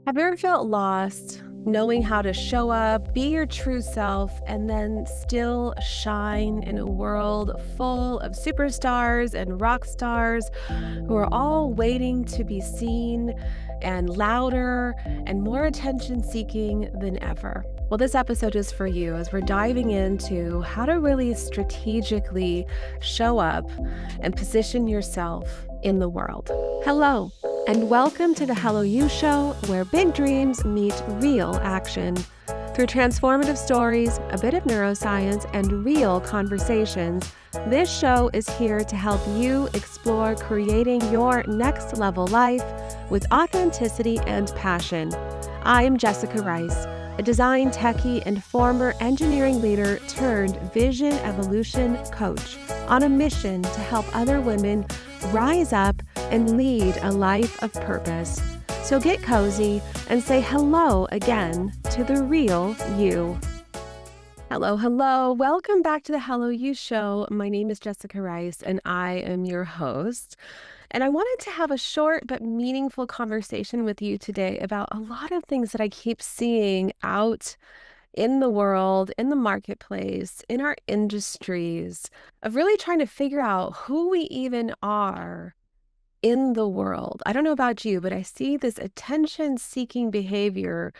Have you ever felt lost, knowing how to show up, be your true self, and then still shine in a world full of superstars and rock stars who are all waiting to be seen and louder and more attention seeking than ever? Well, this episode is for you as we're diving into how to really strategically show up and position yourself in the world. Hello, and welcome to the Hello You Show, where big dreams meet real action. Through transformative stories, a bit of neuroscience, and real conversations, this show is here to help you explore creating your next level life with authenticity and passion. I am Jessica Rice, a design techie and former engineering leader turned vision evolution coach on a mission to help other women rise up and lead a life of purpose. So get cozy and say hello again to the real you. Hello, hello. Welcome back to the Hello You Show. My name is Jessica Rice and I am your host. And I wanted to have a short but meaningful conversation with you today about a lot of things that I keep seeing out in the world, in the marketplace, in our industries, of really trying to figure out who we even are in the world. I don't know about you, but I see this attention-seeking behavior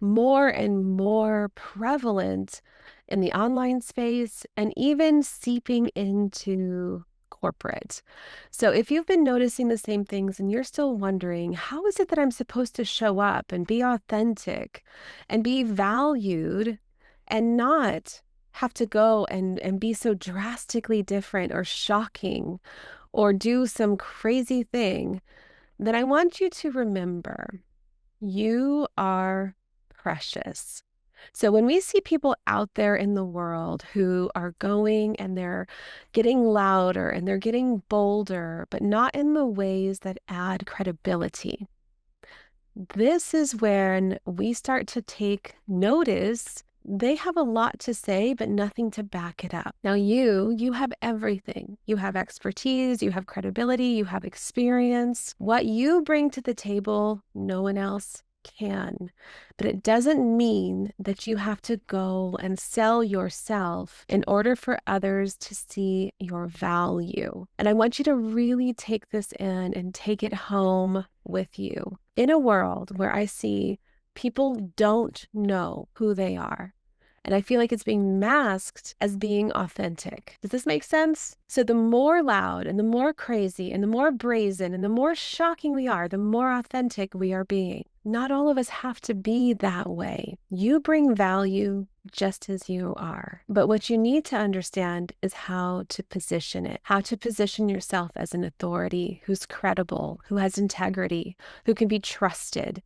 more and more prevalent in the online space and even seeping into corporate. So if you've been noticing the same things and you're still wondering, how is it that I'm supposed to show up and be authentic and be valued and not have to go and be so drastically different or shocking or do some crazy thing, then I want you to remember you are precious. So when we see people out there in the world who are going and they're getting louder and they're getting bolder, but not in the ways that add credibility, this is when we start to take notice. They have a lot to say, but nothing to back it up. Now, you have everything. You have expertise, you have credibility, you have experience. What you bring to the table, no one else can. But it doesn't mean that you have to go and sell yourself in order for others to see your value. And I want you to really take this in and take it home with you. In a world where I see people don't know who they are, and I feel like it's being masked as being authentic. Does this make sense? So the more loud and the more crazy and the more brazen and the more shocking we are, the more authentic we are being. Not all of us have to be that way. You bring value just as you are. But what you need to understand is how to position it, how to position yourself as an authority who's credible, who has integrity, who can be trusted,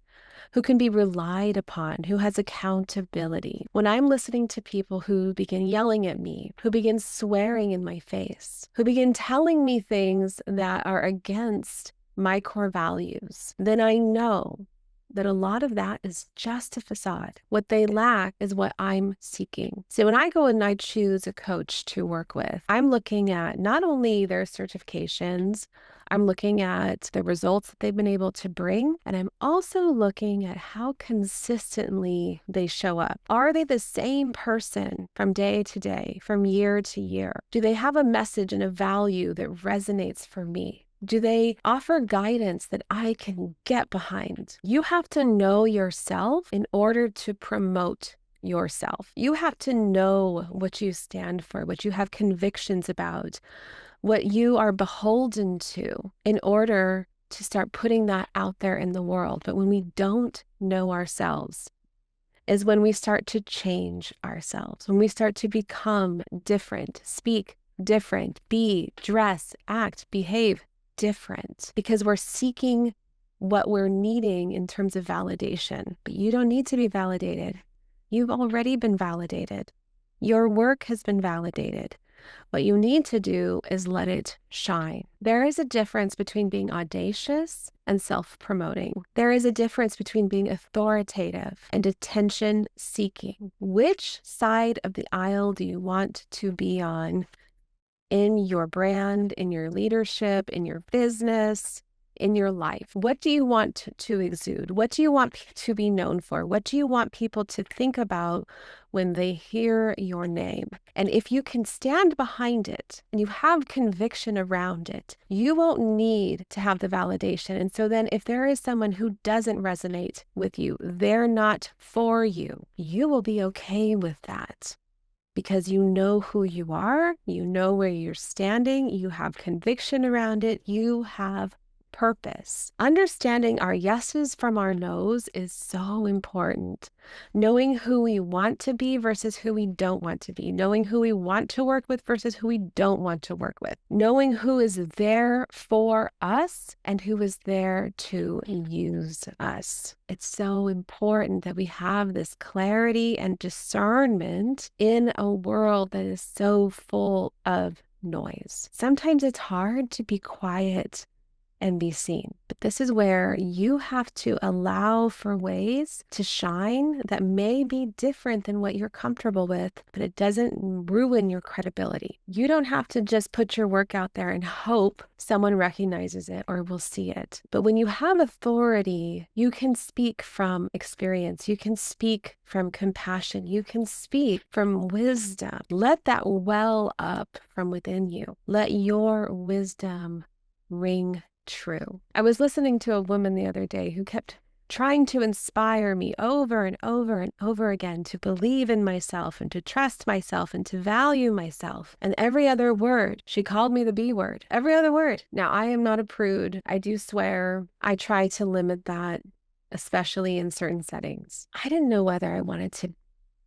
who can be relied upon, who has accountability. When I'm listening to people who begin yelling at me, who begin swearing in my face, who begin telling me things that are against my core values, then I know that a lot of that is just a facade. What they lack is what I'm seeking. So when I go and I choose a coach to work with, I'm looking at not only their certifications, I'm looking at the results that they've been able to bring, and I'm also looking at how consistently they show up. Are they the same person from day to day, from year to year? Do they have a message and a value that resonates for me? Do they offer guidance that I can get behind? You have to know yourself in order to promote yourself. You have to know what you stand for, what you have convictions about, what you are beholden to in order to start putting that out there in the world. But when we don't know ourselves is when we start to change ourselves, when we start to become different, speak different, be, dress, act, behave different, because we're seeking what we're needing in terms of validation. But you don't need to be validated. You've already been validated. Your work has been validated. What you need to do is let it shine. There is a difference between being audacious and self-promoting. There is a difference between being authoritative and attention-seeking. Which side of the aisle do you want to be on in your brand, in your leadership, in your business? in your life? What do you want to exude? What do you want to be known for? What do you want people to think about when they hear your name? And if you can stand behind it and you have conviction around it, you won't need to have the validation. And so then if there is someone who doesn't resonate with you, they're not for you, you will be okay with that. Because you know who you are, you know where you're standing, you have conviction around it, you have purpose. Understanding our yeses from our nos is so important. Knowing who we want to be versus who we don't want to be. Knowing who we want to work with versus who we don't want to work with. Knowing who is there for us and who is there to use us. It's so important that we have this clarity and discernment in a world that is so full of noise. Sometimes it's hard to be quiet and be seen. But this is where you have to allow for ways to shine that may be different than what you're comfortable with, but it doesn't ruin your credibility. You don't have to just put your work out there and hope someone recognizes it or will see it. But when you have authority, you can speak from experience. You can speak from compassion. You can speak from wisdom. Let that well up from within you. Let your wisdom ring true. I was listening to a woman the other day who kept trying to inspire me over and over and over again to believe in myself and to trust myself and to value myself. And every other word, she called me the B word. Every other word. Now, I am not a prude. I do swear. I try to limit that, especially in certain settings. I didn't know whether I wanted to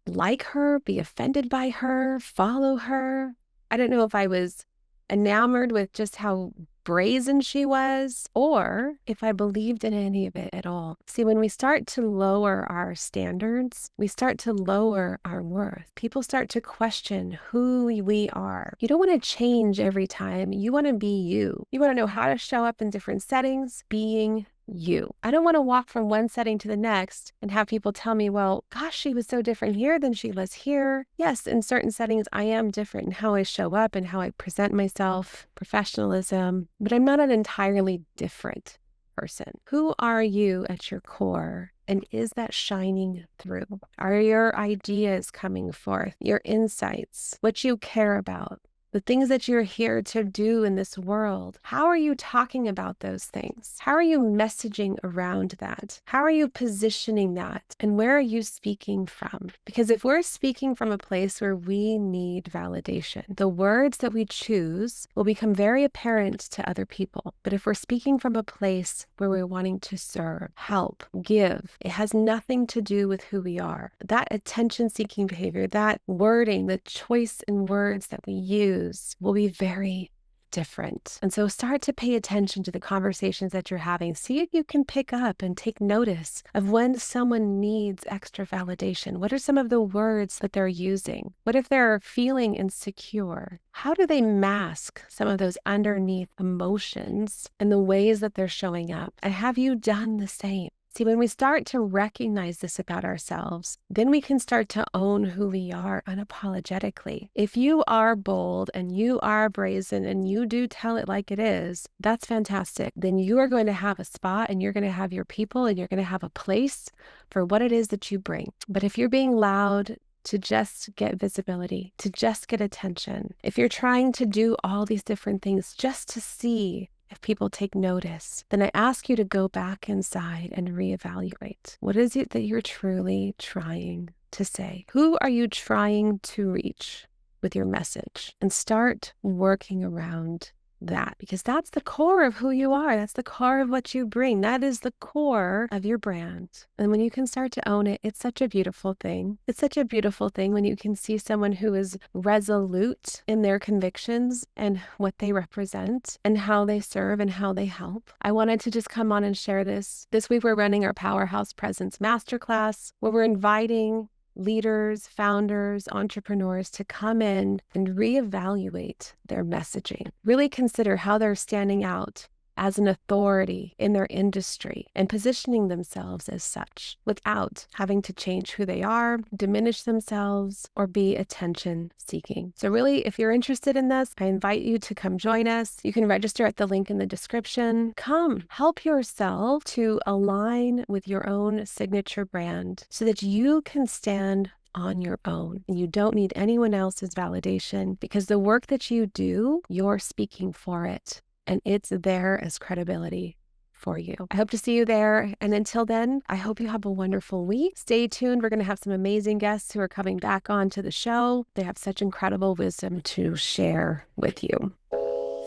like her, be offended by her, follow her. I didn't know if I was enamored with just how brazen she was, or if I believed in any of it at all. See, when we start to lower our standards, we start to lower our worth. People start to question who we are. You don't want to change every time. You want to be you. You want to know how to show up in different settings, being you. I don't want to walk from one setting to the next and have people tell me, well, gosh, she was so different here than she was here. Yes, in certain settings, I am different in how I show up and how I present myself, professionalism, but I'm not an entirely different person. Who are you at your core? And is that shining through? Are your ideas coming forth? Your insights? What you care about? The things that you're here to do in this world, how are you talking about those things? How are you messaging around that? How are you positioning that? And where are you speaking from? Because if we're speaking from a place where we need validation, the words that we choose will become very apparent to other people. But if we're speaking from a place where we're wanting to serve, help, give, it has nothing to do with who we are. That attention-seeking behavior, that wording, the choice in words that we use, will be very different. And so start to pay attention to the conversations that you're having. See if you can pick up and take notice of when someone needs extra validation. What are some of the words that they're using? What if they're feeling insecure? How do they mask some of those underneath emotions and the ways that they're showing up? And have you done the same? See, when we start to recognize this about ourselves, then we can start to own who we are unapologetically. If you are bold and you are brazen and you do tell it like it is, that's fantastic. Then you are going to have a spot and you're going to have your people and you're going to have a place for what it is that you bring. But if you're being loud to just get visibility, to just get attention, if you're trying to do all these different things just to see if people take notice, then I ask you to go back inside and reevaluate. What is it that you're truly trying to say? Who are you trying to reach with your message? And start working around that, because that's the core of who you are. That's the core of what you bring. That is the core of your brand. And when you can start to own it, it's such a beautiful thing. It's such a beautiful thing when you can see someone who is resolute in their convictions and what they represent and how they serve and how they help. I wanted to just come on and share this. This week we're running our Powerhouse Presence Masterclass, where we're inviting leaders, founders, entrepreneurs to come in and reevaluate their messaging. Really consider how they're standing out as an authority in their industry and positioning themselves as such without having to change who they are, diminish themselves, or be attention seeking. So really, if you're interested in this, I invite you to come join us. You can register at the link in the description. Come help yourself to align with your own signature brand so that you can stand on your own. And you don't need anyone else's validation because the work that you do, you're speaking for it. And it's there as credibility for you. I hope to see you there. And until then, I hope you have a wonderful week. Stay tuned. We're going to have some amazing guests who are coming back onto the show. They have such incredible wisdom to share with you.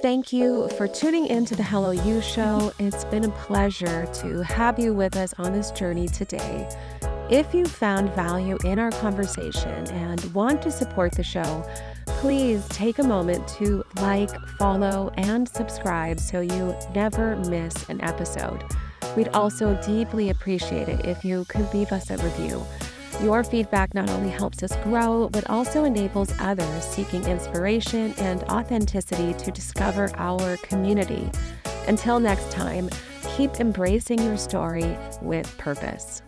Thank you for tuning in to the Hello You Show. It's been a pleasure to have you with us on this journey today. If you found value in our conversation and want to support the show, please take a moment to like, follow, and subscribe so you never miss an episode. We'd also deeply appreciate it if you could leave us a review. Your feedback not only helps us grow, but also enables others seeking inspiration and authenticity to discover our community. Until next time, keep embracing your story with purpose.